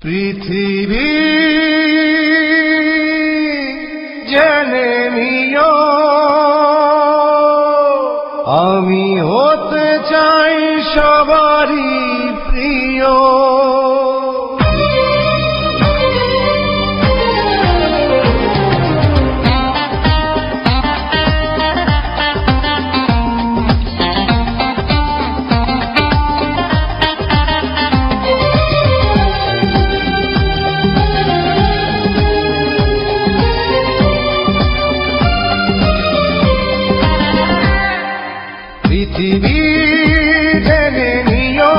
পৃথিবী জেনে নিও আমি হতে চাই সবারই প্রিয়। পৃথিবী জেনে নিও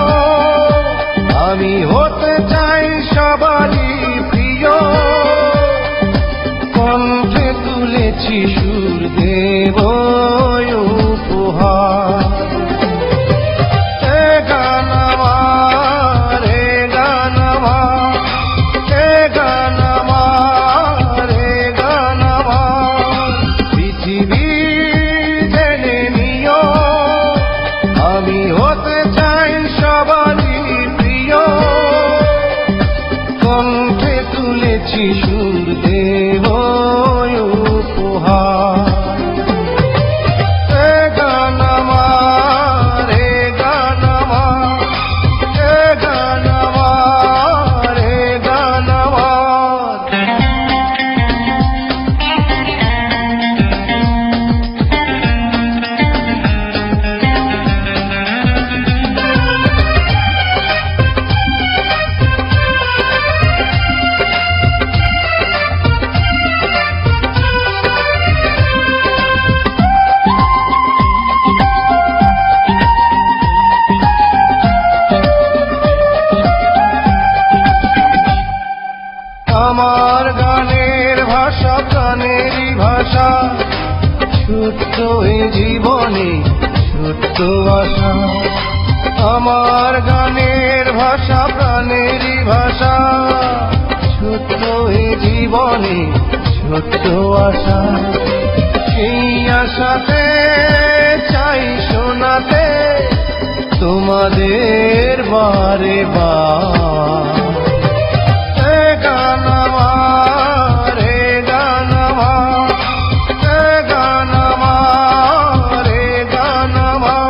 আমি হতে চাই সবারই প্রিয়। কণ্ঠে তুলেছি সুর দেব উপহার। এ গান আমার, এ গান আমার, এ গান আমার, এ গান আমার। পৃথিবী জেনে নিও আমি হতে চাই সবারই প্রিয়। কণ্ঠে তুলেছি সুর দেব উপহার। এ গান আমার, এ গান আমার, এ গান আমার, এ গান আমার। আমার গানের ভাষা প্রাণেরই ভাষা, ছোট্ট এ জীবনে ছোট্ট আশা। আমার গানের ভাষা প্রাণেরই ভাষা, ছোট্ট এ জীবনে ছোট্ট আশা। সেই আশাতে চাই শোনাতে তোমাদের বারে বার। গান আমার, এ গান আমার, এ গান আমার, এ গান আমার।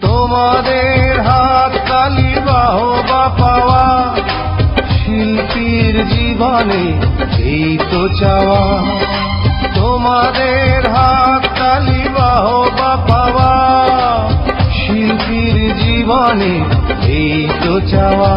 তোমাদের হাত তালি বাহবা পাওয়া, শিল্পীর জীবনে এই তো চাওয়া। তোমাদের হাত তালি বাহবা পাওয়া, শিল্পীর জীবনে এই তো চাওয়া।